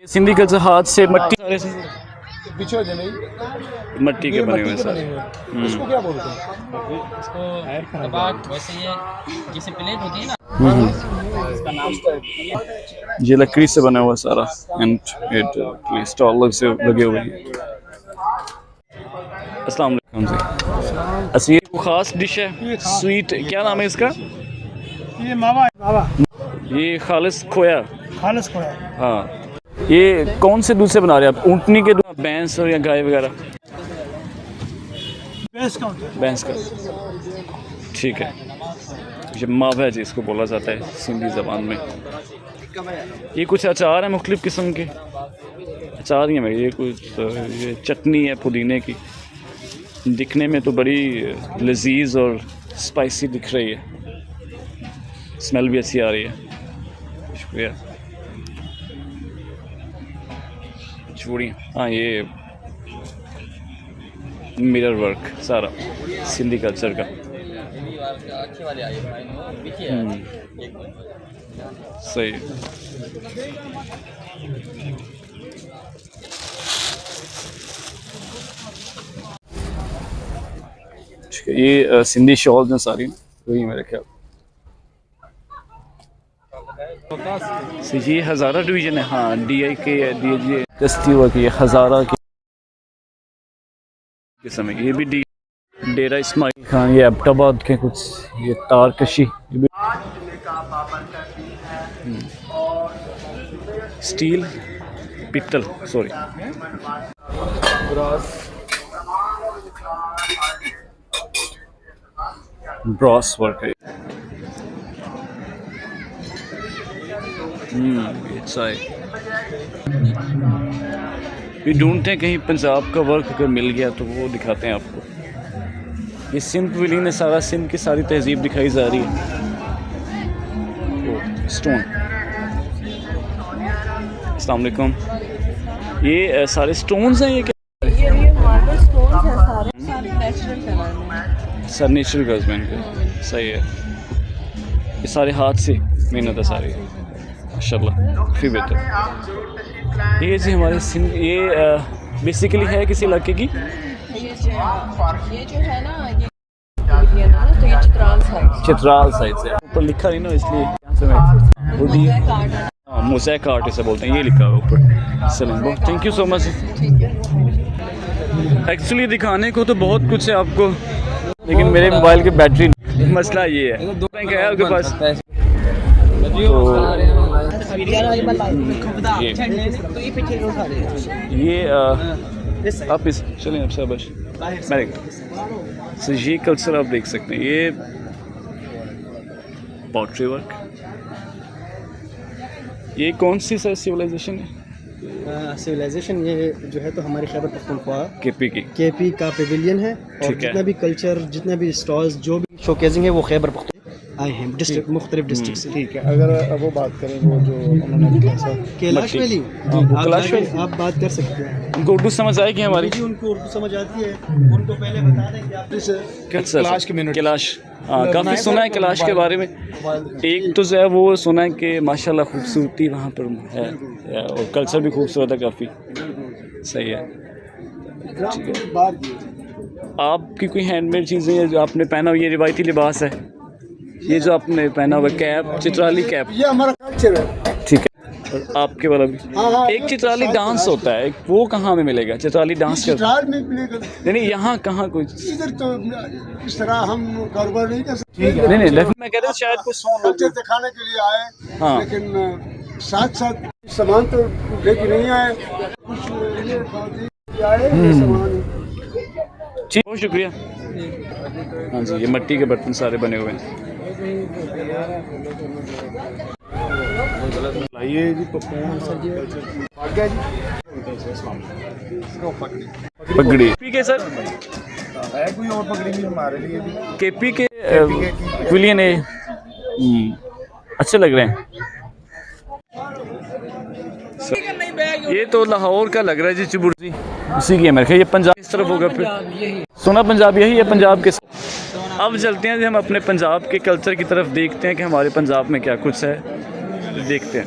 Sindhi culture हाथ से मट्टी मट्टी के बने हुए सारे। इसको क्या बोलते हैं? इसको कबाब वैसे ये जैसे प्लेट होती है ना, इसका नाम ये लकड़ी से बना हुआ सारा एंड इट स्टॉल लगे हुए हैं। अस्सलाम वालेकुम जी। अच्छा ये खास डिश है स्वीट, क्या नाम है इसका? ये मावा है, मावा ये खालिस खोया। खालिस खोया। हाँ, ये कौन से दूध से बना रहे हैं आप? ऊँटनी के दूध, भैंस और या गाय वगैरह? भैंस का होता है। भैंस का, ठीक है। ये मावा है जी इसको बोला जाता है सिंधी ज़बान में। ये कुछ अचार है मुख्तलिफ़ किस्म के अचार ही हैं। ये कुछ ये चटनी है पुदीने की, दिखने में तो बड़ी लजीज और स्पाइसी दिख रही है, स्मेल भी अच्छी आ रही है। शुक्रिया। चूड़ियाँ, हाँ ये मिरर वर्क सारा सिंधी कल्चर का। अच्छे वाले आए सही। ठीक है, ये सिंधी शॉल्स हैं सारी, वही मेरे ख्याल। तो ये हज़ारा डिवीज़न है, हाँ DI के DI दस्ती वर्क, ये हज़ारा के समय। ये भी डेरा इस्माइल खान, ये एबटाबाद के कुछ, ये तारकशी, ये भी स्टील पित्तल सॉरी ब्रॉस वर्क है। अच्छा है। ये ढूंढते हैं कहीं पंजाब का वर्क अगर मिल गया तो वो दिखाते हैं आपको। ये सिंध पवेलियन है सारा, सिंध की सारी तहजीब दिखाई जा रही है। स्टोन। अस्सलाम वालेकुम। ये सारे स्टोन्स हैं, ये क्या? ये मार्बल स्टोन्स हैं सारे नेचुरल कलर में। सर नेचुरल कलर्स में इनके, सही है। ये सारे हाथ से मेहनत है सारी, माशाल्लाह काफ़ी बेहतर। ये जी हमारे सिंध, ये बेसिकली है किसी इलाके की? ये जो है ना, ये पवेलियन है ना, तो ये चित्राल साइड चित्राल साइड से। ऊपर लिखा नहीं ना इसलिए मोज़ेक आर्ट इसे बोलते हैं, ये लिखा हुआ ऊपर। चलें, thank you so much. Actually दिखाने को तो बहुत कुछ है आपको, लेकिन मेरे मोबाइल की बैटरी, मसला ये है। दो बैंक है आपके पास ये आप इस चलें अब शाबाश। तो ये कल्चर आप देख सकते हैं, ये पॉटरी वर्क। ये कौन सी सर सिविलाइजेशन है? सिविलाइजेशन ये जो है तो हमारी खैबर पख्तूनख्वा केपी का पेविलियन है, और जितना भी कल्चर, जितना भी स्टॉल्स, जो भी शोकेसिंग है वो खैबर पख्तूनख्वा आए हैं, डिस्ट्रिक्ट मुख्तलिफ डिस्ट्रिक्ट से। ठीक है, अगर वो बात करें वो जो उन्होंने लिखा सर कैलाश वैली, आप बात कर सकते हैं। उनको उर्दू समझ आएगी हमारी? जी उनको उर्दू समझ आती है। उनको पहले बता दें कि आप कैलाश की मिनट कैलाश, हाँ काफ़ी सुना है कैलाश के बारे में। एक तो जो है वो सुना है कि माशाल्लाह खूबसूरती वहाँ पर है और कल्चर भी खूबसूरत है काफ़ी। सही है। ठीक है, आपकी कोई हैंडमेड चीज़ें हैं जो आपने पहना हो? ये रिवायती लिबास है, ये जो आपने पहना हुआ कैप, चित्राली कैप, ये हमारा कल्चर है। ठीक है। और आपके वाला भी एक चित्राली डांस होता है, वो कहाँ में मिलेगा? चित्राली डांस का चित्राल में मिलेगा, नहीं, यहाँ कहाँ कोई इधर तो इस तरह हम कारोबार नहीं कर सकते। नहीं मैं कह रहा हूँ शायद कुछ कल्चर दिखाने के लिए आए, हाँ। लेकिन साथ साथ सामान तो लेके नहीं आए, कुछ आए सामान। जी बहुत शुक्रिया। हाँ जी, ये मिट्टी के बर्तन सारे बने हुए हैं। ये जी पगड़ी केपी के सर, है कोई और पगड़ी भी हमारे लिए भी? केपी के पवेलियन है, अच्छे लग रहे हैं। ये तो लाहौर का लग रहा है जी, चिबुर्जी उसी की है मेरे ख्याल। ये पंजाब इस तरफ होगा, फिर सोना पंजाब यही है पंजाब के। अब चलते हैं जी हम अपने पंजाब के कल्चर की तरफ, देखते हैं कि हमारे पंजाब में क्या कुछ है, देखते हैं।